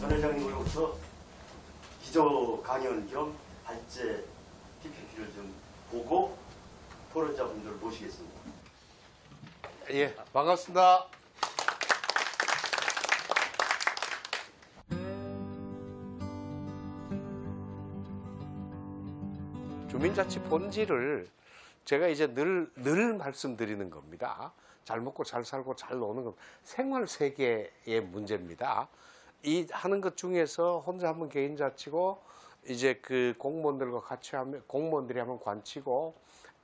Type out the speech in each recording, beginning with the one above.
전 회장님으로부터 기조 강연 겸 발제 PPT를 좀 보고 토론자분들을 모시겠습니다. 예, 반갑습니다. 주민자치 본질을 제가 이제 늘 말씀드리는 겁니다. 잘 먹고 잘 살고 잘 노는 건 생활 세계의 문제입니다. 이 하는 것 중에서 혼자 하면 개인자치고 이제 그 공무원들과 같이 하면 공무원들이 하면 관치고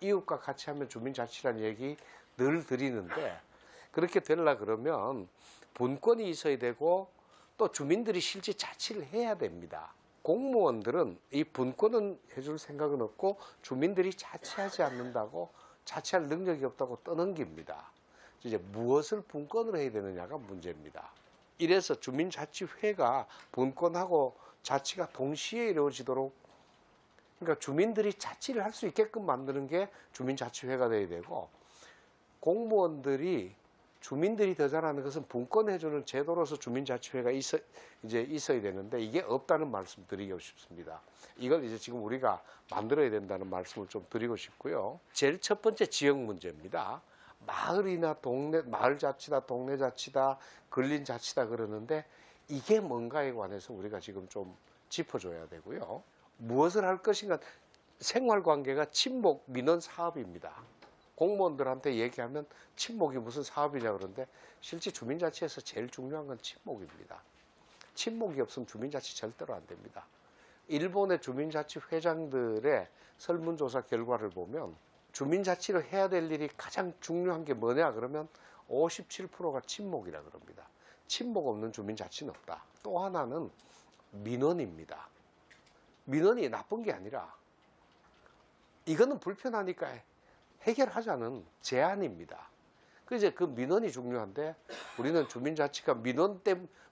이웃과 같이 하면 주민자치라는 얘기 늘 드리는데 그렇게 되려 그러면 분권이 있어야 되고 또 주민들이 실제 자치를 해야 됩니다. 공무원들은 이 분권은 해줄 생각은 없고 주민들이 자치하지 않는다고 자치할 능력이 없다고 떠넘깁니다. 이제 무엇을 분권을 해야 되느냐가 문제입니다. 이래서 주민자치회가 분권하고 자치가 동시에 이루어지도록 그러니까 주민들이 자치를 할 수 있게끔 만드는 게 주민자치회가 돼야 되고 공무원들이 주민들이 더 잘하는 것은 분권해주는 제도로서 주민자치회가 있어야 되는데 이게 없다는 말씀 드리고 싶습니다. 이걸 이제 지금 우리가 만들어야 된다는 말씀을 좀 드리고 싶고요. 제일 첫 번째 지역 문제입니다. 마을이나 동네, 마을자치다, 동네자치다, 근린자치다 그러는데 이게 뭔가에 관해서 우리가 지금 좀 짚어줘야 되고요. 무엇을 할 것인가 생활관계가 친목, 민원, 사업입니다. 공무원들한테 얘기하면 친목이 무슨 사업이냐 그러는데 실제 주민자치에서 제일 중요한 건 친목입니다. 친목이 없으면 주민자치 절대로 안 됩니다. 일본의 주민자치 회장들의 설문조사 결과를 보면 주민자치를 해야 될 일이 가장 중요한 게 뭐냐 그러면 57%가 친목이라 그럽니다. 친목 없는 주민자치는 없다. 또 하나는 민원입니다. 민원이 나쁜 게 아니라 이거는 불편하니까 해결하자는 제안입니다. 이제 그 민원이 중요한데 우리는 주민자치가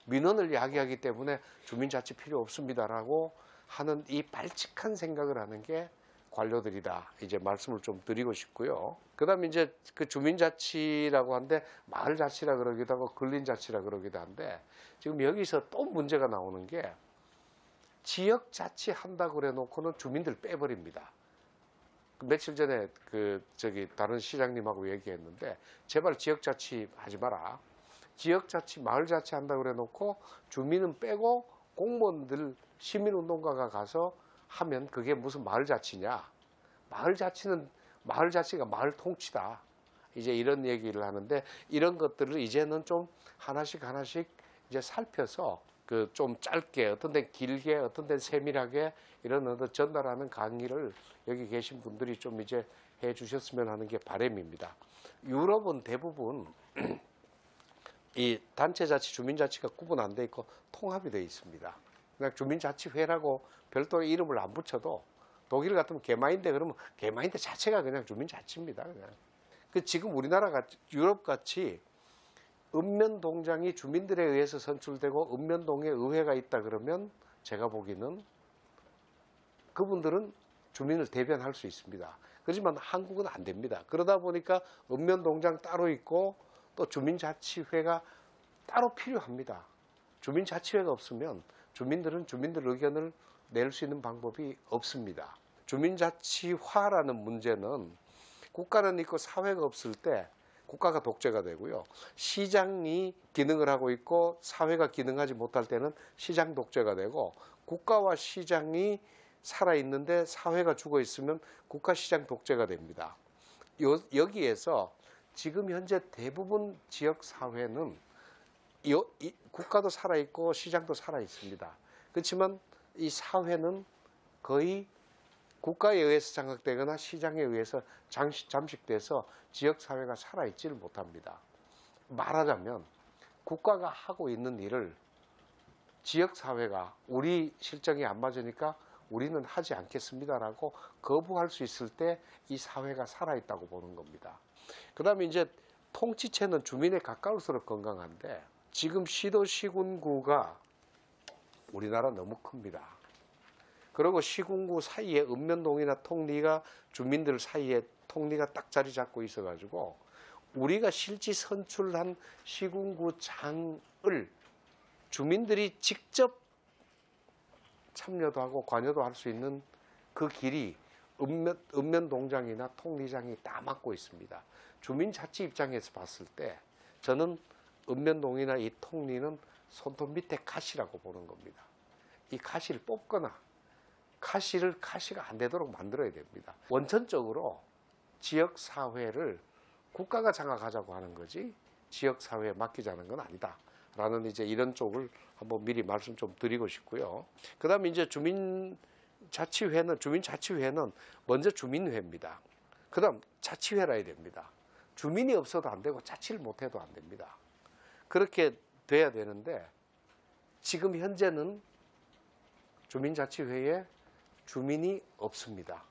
민원을 야기하기 때문에 주민자치 필요 없습니다라고 하는 이 발칙한 생각을 하는 게 관료들이다. 이제 말씀을 좀 드리고 싶고요. 그 다음에 이제 그 주민자치라고 하는데 마을자치라 그러기도 하고 근린자치라 그러기도 한데 지금 여기서 또 문제가 나오는 게 지역자치 한다고 그래 놓고는 주민들 빼버립니다. 며칠 전에 다른 시장님하고 얘기했는데 제발 지역자치 하지 마라. 지역자치, 마을자치 한다고 그래 놓고 주민은 빼고 공무원들, 시민운동가가 가서 하면 그게 무슨 마을자치냐. 마을자치가 마을 통치다. 이제 이런 얘기를 하는데 이런 것들을 이제는 좀 하나씩 이제 살펴서 좀 짧게 어떤 데는 길게 어떤 데는 세밀하게 이런 전달하는 강의를 여기 계신 분들이 좀 이제 해 주셨으면 하는 게 바람입니다. 유럽은 대부분 이 단체자치, 주민자치가 구분 안 돼 있고 통합이 되어 있습니다. 그냥 주민자치회라고 별도의 이름을 안 붙여도 독일 같으면 개마인데 그러면 개마인데 자체가 그냥 주민자치입니다. 그냥. 지금 유럽같이 읍면동장이 주민들에 의해서 선출되고 읍면동에 의회가 있다 그러면 제가 보기에는 그분들은 주민을 대변할 수 있습니다. 그렇지만 한국은 안 됩니다. 그러다 보니까 읍면동장 따로 있고 또 주민자치회가 따로 필요합니다. 주민자치회가 없으면 주민들은 주민들 의견을 낼 수 있는 방법이 없습니다. 주민자치화라는 문제는 국가는 있고 사회가 없을 때 국가가 독재가 되고요. 시장이 기능을 하고 있고 사회가 기능하지 못할 때는 시장 독재가 되고 국가와 시장이 살아있는데 사회가 죽어있으면 국가 시장 독재가 됩니다. 여기에서 지금 현재 대부분 지역사회는 국가도 살아있고 시장도 살아있습니다. 그렇지만 이 사회는 거의 국가에 의해서 장악되거나 시장에 의해서 잠식돼서 지역사회가 살아있지를 못합니다. 말하자면 국가가 하고 있는 일을 지역사회가 우리 실정이 안 맞으니까 우리는 하지 않겠습니다라고 거부할 수 있을 때 이 사회가 살아있다고 보는 겁니다. 그 다음에 이제 통치체는 주민에 가까울수록 건강한데 지금 시도 시군구가 우리나라 너무 큽니다. 그리고 시군구 사이에 읍면동이나 통리가 주민들 사이에 통리가 딱 자리 잡고 있어가지고 우리가 실제 선출한 시군구장을 주민들이 직접 참여도 하고 관여도 할 수 있는 그 길이 읍면동장이나 통리장이 다 막고 있습니다. 주민자치 입장에서 봤을 때 저는 읍면동이나 이 통리는 손톱 밑에 가시라고 보는 겁니다. 이 가시를 뽑거나 가시가 안 되도록 만들어야 됩니다. 원천적으로 지역사회를 국가가 장악하자고 하는 거지 지역사회에 맡기자는 건 아니다. 라는 이제 이런 쪽을 한번 미리 말씀 좀 드리고 싶고요. 그 다음에 이제 주민자치회는 먼저 주민회입니다. 그 다음 자치회라 해야 됩니다. 주민이 없어도 안 되고 자치를 못해도 안 됩니다. 그렇게 돼야 되는데 지금 현재는 주민자치회에 주민이 없습니다.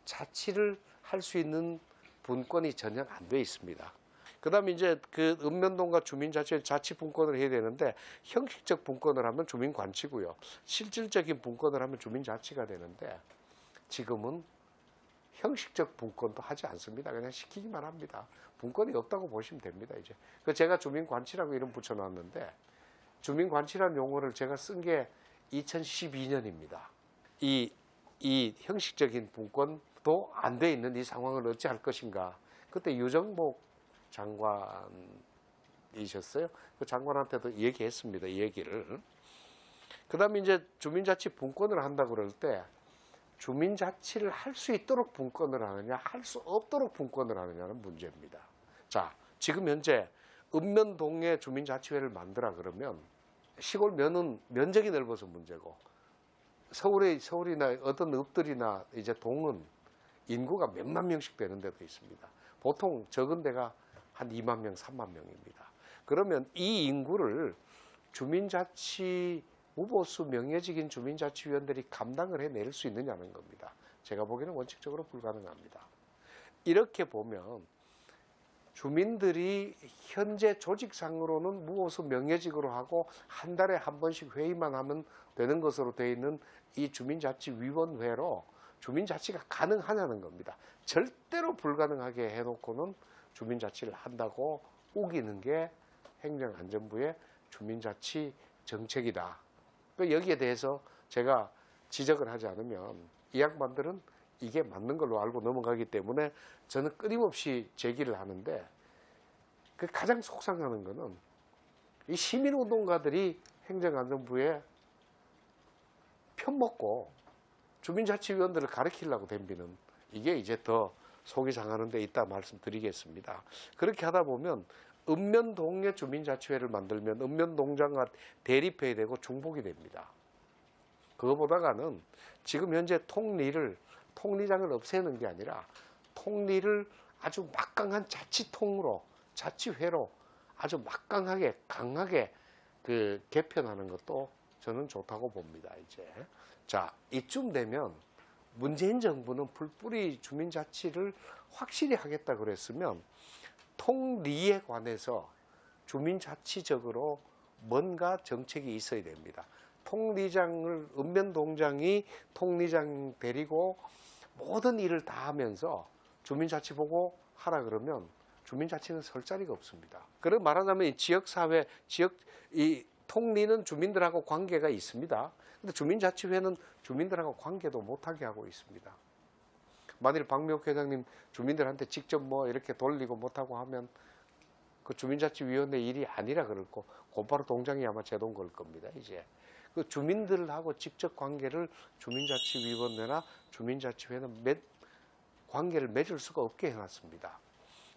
자치를 할 수 있는 분권이 전혀 안 돼 있습니다. 그 다음에 이제 그 읍면동과 자치 분권을 해야 되는데 형식적 분권을 하면 주민관치고요. 실질적인 분권을 하면 주민자치가 되는데 지금은 형식적 분권도 하지 않습니다. 그냥 시키기만 합니다. 분권이 없다고 보시면 됩니다. 이제 제가 주민관치라고 이름 붙여놨는데 주민관치라는 용어를 제가 쓴 게 2012년입니다. 이 형식적인 분권도 안 돼 있는 이 상황을 어찌할 것인가. 그때 유정복 장관이셨어요. 그 장관한테도 얘기했습니다. 이 얘기를. 그 다음에 이제 주민자치 분권을 한다 그럴 때 주민자치를 할 수 있도록 분권을 하느냐, 할 수 없도록 분권을 하느냐는 문제입니다. 자, 지금 현재 읍면동에 주민자치회를 만들어 그러면 시골 면은 면적이 넓어서 문제고 서울이나 어떤 읍들이나 이제 동은 인구가 몇만 명씩 되는 데도 있습니다. 보통 적은 데가 한 2만 명, 3만 명입니다. 그러면 이 인구를 주민자치 무보수 명예직인 주민자치위원들이 감당을 해낼 수 있느냐는 겁니다. 제가 보기에는 원칙적으로 불가능합니다. 이렇게 보면 주민들이 현재 조직상으로는 무보수 명예직으로 하고 한 달에 한 번씩 회의만 하면 되는 것으로 되어 있는 이 주민자치위원회로 주민자치가 가능하냐는 겁니다. 절대로 불가능하게 해놓고는 주민자치를 한다고 우기는 게 행정안전부의 주민자치 정책이다. 여기에 대해서 제가 지적을 하지 않으면 이 양반들은 이게 맞는 걸로 알고 넘어가기 때문에 저는 끊임없이 제기를 하는데 그 가장 속상하는 거는 이 시민운동가들이 행정안전부에 편먹고 주민자치위원들을 가르치려고 덤비는 이게 이제 더 속이 상하는 데 있다 말씀드리겠습니다. 그렇게 하다 보면 읍면동의 주민자치회를 만들면 읍면동장과 대립해야 되고 중복이 됩니다. 그거보다는 지금 현재 통리장을 없애는 게 아니라 통리를 아주 막강한 자치회로 아주 막강하게 강하게 개편하는 것도 저는 좋다고 봅니다. 이제 자, 이쯤 되면 문재인 정부는 풀뿌리 주민자치를 확실히 하겠다 그랬으면 통리에 관해서 주민자치적으로 뭔가 정책이 있어야 됩니다. 읍면동장이 통리장 데리고 모든 일을 다 하면서 주민자치 보고 하라 그러면 주민자치는 설 자리가 없습니다. 그럼 말하자면 이 통리는 주민들하고 관계가 있습니다. 근데 주민자치회는 주민들하고 관계도 못하게 하고 있습니다. 만일 박미옥 회장님 주민들한테 직접 이렇게 돌리고 못하고 하면 그 주민자치위원회 일이 아니라 그럴 거 곧바로 동장이 아마 제동 걸 겁니다. 이제 그 주민들하고 직접 관계를 주민자치위원회나 주민자치회는 관계를 맺을 수가 없게 해놨습니다.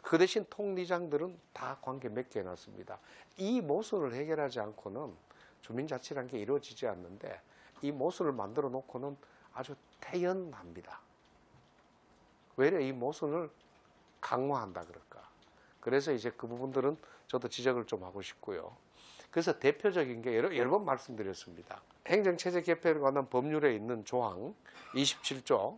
그 대신 통리장들은 다 관계 맺게 해놨습니다. 이 모순을 해결하지 않고는 주민자치라는 게 이루어지지 않는데 이 모순을 만들어 놓고는 아주 태연합니다. 외려 이 모순을 강화한다 그럴까. 그래서 이제 그 부분들은 저도 지적을 좀 하고 싶고요. 그래서 대표적인 게 여러 번 말씀드렸습니다. 행정체제 개편에 관한 법률에 있는 조항 27조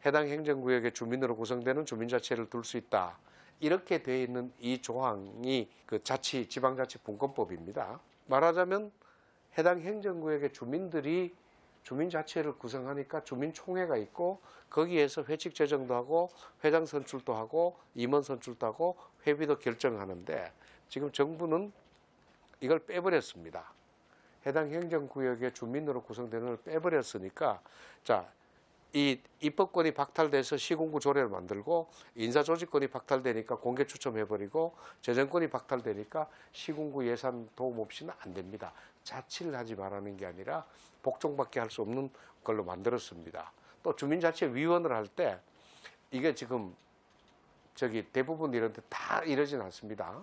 해당 행정구역의 주민으로 구성되는 주민자치회를 둘 수 있다. 이렇게 되어 있는 이 조항이 그 지방자치분권법입니다. 말하자면 해당 행정구역의 주민들이 주민자치회를 구성하니까 주민총회가 있고 거기에서 회칙 제정도 하고 회장 선출도 하고 임원 선출도 하고 회비도 결정하는데 지금 정부는 이걸 빼버렸습니다. 해당 행정구역의 주민으로 구성되는 걸 빼버렸으니까 자, 이 입법권이 박탈돼서 시군구 조례를 만들고 인사조직권이 박탈되니까 공개 추첨해버리고 재정권이 박탈되니까 시군구 예산 도움 없이는 안 됩니다. 자치를 하지 말라는 게 아니라 복종밖에 할 수 없는 걸로 만들었습니다. 또 주민자치위원을 할 때 이게 지금 대부분 이런 데 다 이러진 않습니다.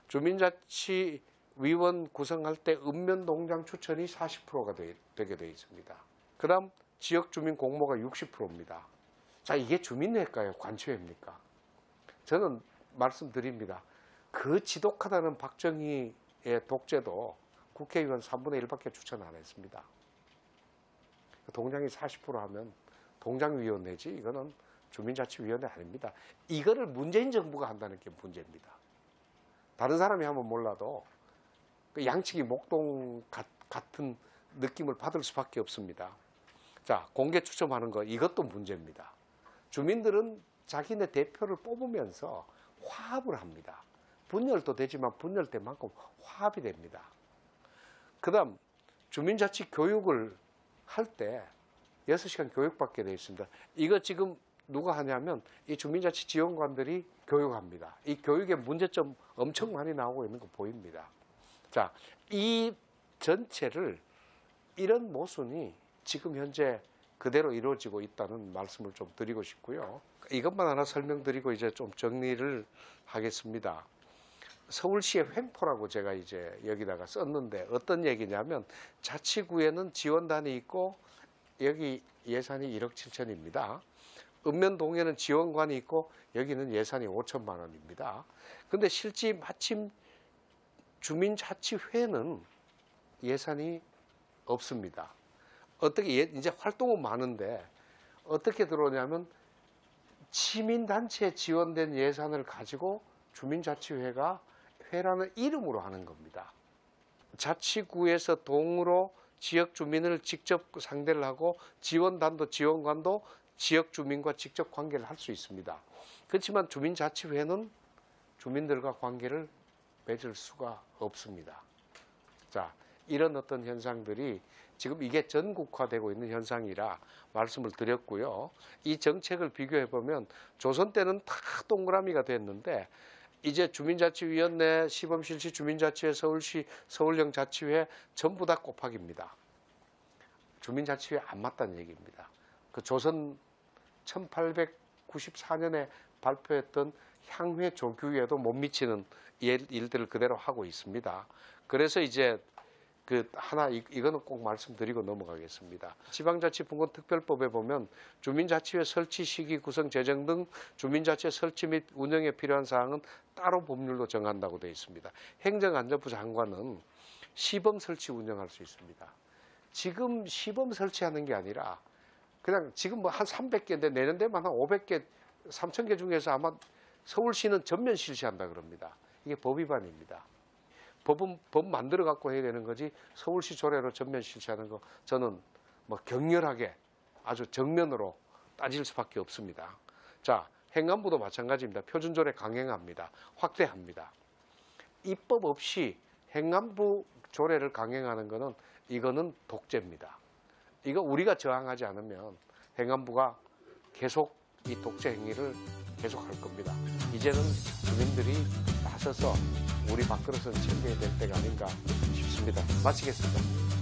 주민자치위원 구성할 때 읍면동장 추천이 40%가 되게 되어 있습니다. 그 다음 지역주민 공모가 60%입니다. 자, 이게 주민회일까요? 관초회입니까? 저는 말씀드립니다. 그 지독하다는 박정희의 독재도 국회의원 3분의 1밖에 추천 안 했습니다. 동장이 40% 하면 동장위원회지 이거는 주민자치위원회 아닙니다. 이거를 문재인 정부가 한다는 게 문제입니다. 다른 사람이 하면 몰라도 그 양치기 목동 같은 느낌을 받을 수밖에 없습니다. 자, 공개 추첨하는 거 이것도 문제입니다. 주민들은 자기네 대표를 뽑으면서 화합을 합니다. 분열도 되지만 분열 때만큼 화합이 됩니다. 그 다음 주민자치 교육을 할 때 6시간 교육받게 되어 있습니다. 이거 지금 누가 하냐면 이 주민자치 지원관들이 교육합니다. 이 교육의 문제점 엄청 많이 나오고 있는 거 보입니다. 자, 이 전체를 이런 모순이 지금 현재 그대로 이루어지고 있다는 말씀을 좀 드리고 싶고요. 이것만 하나 설명드리고 이제 좀 정리를 하겠습니다. 서울시의 횡포라고 제가 이제 여기다가 썼는데 어떤 얘기냐면 자치구에는 지원단이 있고 여기 예산이 1억 7천입니다. 읍면동에는 지원관이 있고 여기는 예산이 5천만 원입니다. 근데 실제 마침 주민자치회는 예산이 없습니다. 어떻게 이제 활동은 많은데 어떻게 들어오냐면 시민단체에 지원된 예산을 가지고 주민자치회가 회라는 이름으로 하는 겁니다. 자치구에서 동으로 지역 주민을 직접 상대를 하고 지원단도 지원관도 지역 주민과 직접 관계를 할 수 있습니다. 그렇지만 주민자치회는 주민들과 관계를 맺을 수가 없습니다. 자, 이런 어떤 현상들이 지금 이게 전국화되고 있는 현상이라 말씀을 드렸고요. 이 정책을 비교해 보면 조선 때는 다 동그라미가 됐는데 이제 주민자치위원회, 시범실시 주민자치회, 서울시, 서울형 자치회 전부 다 곱하기입니다. 주민자치회 안 맞다는 얘기입니다. 그 조선 1894년에 발표했던 향회 조규에도 못 미치는 일들을 그대로 하고 있습니다. 그래서 이제 이거는 꼭 말씀드리고 넘어가겠습니다. 지방자치분권특별법에 보면 주민자치회 설치 시기, 구성, 재정 등 주민자치회 설치 및 운영에 필요한 사항은 따로 법률로 정한다고 되어 있습니다. 행정안전부 장관은 시범 설치 운영할 수 있습니다. 지금 시범 설치하는 게 아니라 그냥 지금 뭐 한 300개인데 내년 되면 한 500개, 3,000개 중에서 아마 서울시는 전면 실시한다 그럽니다. 이게 법 위반입니다. 법 만들어 갖고 해야 되는 거지 서울시 조례로 전면 실시하는 거 저는 뭐 격렬하게 아주 정면으로 따질 수밖에 없습니다. 자, 행안부도 마찬가지입니다. 표준조례 강행합니다. 확대합니다. 입법 없이 행안부 조례를 강행하는 거는 이거는 독재입니다. 이거 우리가 저항하지 않으면 행안부가 계속 이 독재 행위를 계속할 겁니다. 이제는 주민들이 나서서 우리 밥그릇은 챙겨야 될 때가 아닌가 싶습니다. 마치겠습니다.